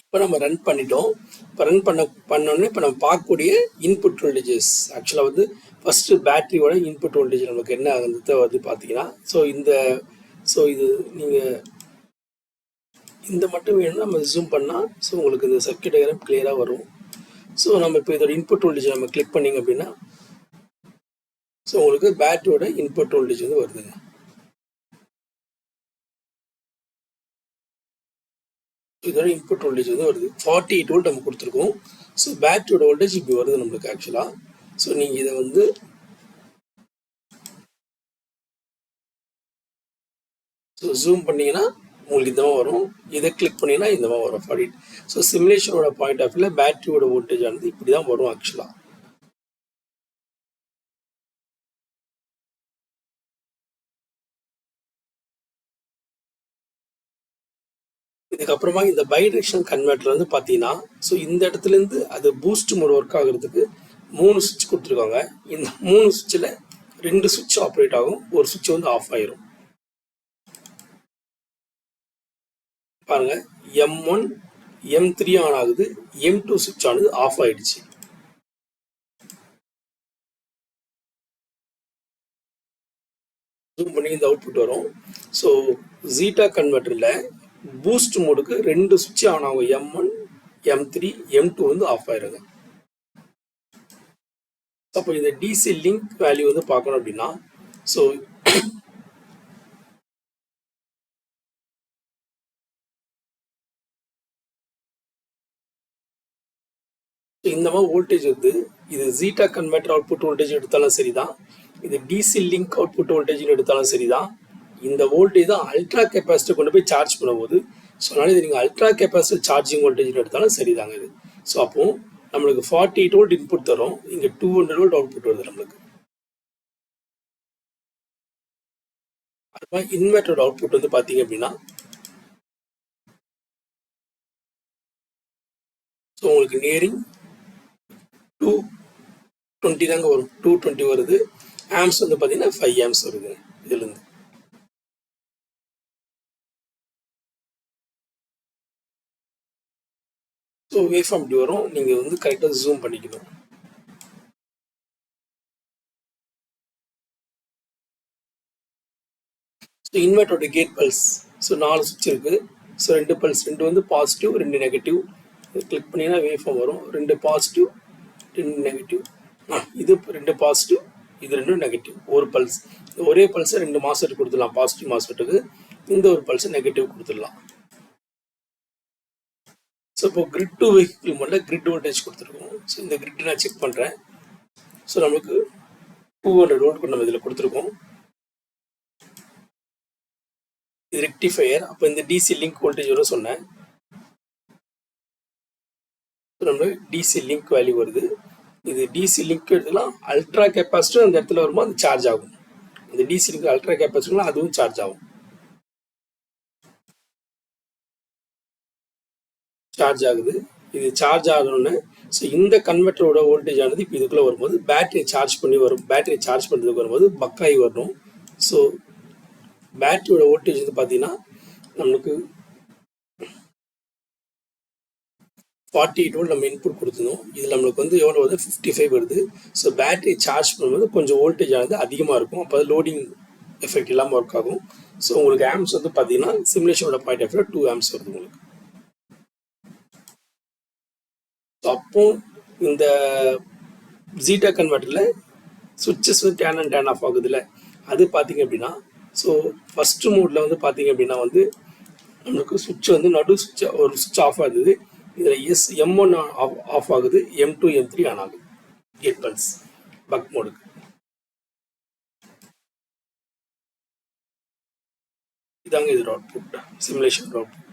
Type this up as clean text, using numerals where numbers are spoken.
இப்போ நம்ம ரன் பண்ணிட்டோம். இப்போ ரன் பண்ணோடனே இப்போ நம்ம பார்க்கக்கூடிய இன்புட் வோல்டேஜஸ் ஆக்சுவலாக வந்து ஃபஸ்ட்டு பேட்டரியோட இன்புட் வோல்டேஜ் நமக்கு என்ன ஆகுது வந்து பார்த்தீங்கன்னா, ஸோ இது நீங்கள் இந்த மட்டும் வேணும்னா நம்ம ஜூம் பண்ணால் ஸோ உங்களுக்கு இந்த சர்க்யூட் டயக்ராம் கிளியராக வரும். ஸோ நம்ம இப்போ இதோட இன்புட் வோல்டேஜ் நம்ம கிளிக் பண்ணிங்க அப்படின்னா ஸோ உங்களுக்கு பேட்டரியோட இன்புட் வோல்டேஜ் வந்து வருதுங்க. இதோட இன்புட் வோல்டேஜ் வந்து வருது 48 வோல்ட் நம்ம கொடுத்துருக்கோம். ஸோ பேட்டரியோட வோல்டேஜ் இப்படி வருது நம்மளுக்கு ஆக்சுவலாக. ஸோ நீங்கள் இதை வந்து ஸோ ஜூம் பண்ணிங்கன்னா உங்களுக்கு இந்த மாதிரி வரும். இதை கிளிக் பண்ணிங்கன்னா இந்த மாதிரி வரும் 48. ஸோ சிமுலேஷனோட பாயிண்ட் ஆஃப் வியூவில் பேட்டரியோட வோல்டேஜ் ஆனது இப்படி தான் வரும் ஆக்சுவலாக. இதுக்கப்புறமா இந்த பைடிரெக்ஷனல் கன்வெர்ட்டர் வந்து பார்த்தீங்கன்னா ஸோ இந்த இடத்துலேருந்து அது பூஸ்ட் மோட் ஒர்க் ஆகுறதுக்கு 3 சுவிட்ச் கொடுத்துருக்காங்க. இந்த 3 சுவிட்சில் 2 சுவிட்ச் ஆப்ரேட் ஆகும், ஒரு சுவிட்ச் வந்து ஆஃப் ஆயிரும். பாருங்க, M1 M3 ஆன் ஆகுது, M2 சுவிட்ச் ஆனது ஆஃப் ஆயிடுச்சு. ஜூம் பண்ணி இந்த அவுட்புட் வரும். ஸோ ஜீட்டா கன்வெர்ட்டரில் பூஸ்ட் மோடுக்கு 2 சுவிட்ச் ஆன் ஆகும், M1 M3 M2 வந்து ஆஃப் ஆயிருங்க. அப்போ இந்த டிசி லிங்க் வேல்யூ வந்து பார்க்கணும் அப்படின்னா ஸோ இந்த மாதிரி வோல்டேஜ் வந்து இது ஜீட்டா கன்வெர்ட்டர் அவுட்புட் வோல்டேஜ் எடுத்தாலும் சரிதான், இது டிசி லிங்க் அவுட்புட் வோல்டேஜ் எடுத்தாலும் சரிதான். இந்த வோல்டேஜ் தான் அல்ட்ரா கெப்பாசிட்டர் கொண்டு போய் சார்ஜ் பண்ணும்போது ஸோ அதனால இது நீங்கள் அல்ட்ரா கெப்பாசிட்டர் சார்ஜிங் வோல்டேஜ் எடுத்தாலும் சரிதாங்க இது. ஸோ அப்போ நம்மளுக்கு 48 வோல்ட் இன்புட் தரும், இங்கே 200 வோல்ட் அவுட்புட் வருது நம்மளுக்கு. அதுமாதிரி இன்வெர்ட்டரோட அவுட்புட் வந்து பார்த்தீங்க அப்படின்னா ஸோ உங்களுக்கு நியரிங் 220 தாங்க வரும், 220 வருது. ஆம்ஸ் வந்து பார்த்தீங்கன்னா 5 ஆம்ஸ் வருது இதுலேருந்து. ஸோ வேவ் ஃபார்ம் இப்படி வரும், நீங்கள் வந்து கரெக்டாக ஜூம் பண்ணிக்கணும். ஸோ இன்வெர்ட்டரோட கேட் பல்ஸ் ஸோ 4 சுவிட்ச் இருக்குது. ஸோ 2 பல்ஸ், 2 வந்து பாசிட்டிவ் 2 நெகட்டிவ். கிளிக் பண்ணிங்கன்னா வேவ் ஃபார்ம் வரும், 2 பாசிட்டிவ் 2 நெகட்டிவ். இது 2 பாசிட்டிவ், இது 2 நெகட்டிவ். ஒரு பல்ஸ், ஒரே பல்ஸை 2 மாஸ்ஃபெட் கொடுத்துடலாம், பாசிட்டிவ் மாஸ்ஃபெட்டுக்கு. இந்த ஒரு பல்ஸை நெகட்டிவ் கொடுத்துடலாம். ஸோ இப்போ கிரிட் டு வெஹிக்கிள் மட்டும் கிரிட் வோல்டேஜ் கொடுத்துருக்கோம். ஸோ இந்த கிரிட் நான் செக் பண்ணுறேன். ஸோ நமக்கு 200 வோல்ட் நம்ம இதில் கொடுத்துருக்கோம். இது ரெக்டிஃபையர். அப்போ இந்த டிசி லிங்க் வோல்டேஜ் வரும் சொன்னேன். நம்ம டிசி லிங்க் வேல்யூ வருது. இது டிசி லிங்க் எடுத்துக்கலாம், அல்ட்ரா கெப்பாசிட்டர் அந்த இடத்துல வரும்போது அது சார்ஜ் ஆகும். இந்த டிசி லிங்க் அல்ட்ரா கெப்பாசிட்டர்லாம் அதுவும் சார்ஜ் ஆகும். சார்ஜ் ஆகுது. இது சார்ஜ் ஆகணும்னு ஸோ இந்த கன்வெர்ட்டரோட வோல்டேஜ் ஆனது இப்போ இதுக்குள்ளே வரும்போது பேட்டரி சார்ஜ் பண்ணி வரும். பேட்டரி சார்ஜ் பண்ணுறதுக்கு வரும்போது பக்காகி வரணும். ஸோ பேட்டரியோட வோல்டேஜ் வந்து பார்த்தீங்கன்னா நம்மளுக்கு 48 வோல்ட் நம்ம இன்புட் கொடுத்துருந்தோம். இதில் நம்மளுக்கு வந்து எவ்வளோ வருது, 55 வருது. ஸோ பேட்டரி சார்ஜ் பண்ணும்போது கொஞ்சம் வோல்டேஜ் ஆனது அதிகமாக இருக்கும், அப்போ லோடிங் எஃபெக்ட் இல்லாமல் ஒர்க் ஆகும். ஸோ உங்களுக்கு ஆம்ஸ் வந்து பார்த்தீங்கன்னா சிமுலேஷனோட பாயிண்ட் ஆஃப் வியூ 2 ஆம்ஸ் வருது உங்களுக்கு. ஸோ அப்போ இந்த ஜீட்டா கன்வெர்ட்டரில் சுவிட்சஸ் வந்து டேன் அண்ட் டேன் ஆஃப் ஆகுதுல்ல, அது பார்த்தீங்க அப்படின்னா ஸோ ஃபஸ்ட்டு மோடில் வந்து பார்த்தீங்க அப்படின்னா வந்து நம்மளுக்கு சுவிட்ச் வந்து நடு சுவிட்ச் ஒரு சுவிட்ச் ஆஃப் ஆகுது. இதில் M1 ஆஃப் ஆகுது, M2 M3 ஆன் ஆகுது கேட் பல்ஸ் பக் மோடுக்கு. இதாங்க இதோட அவுட்புட், சிமுலேஷன் அவுட்புட்.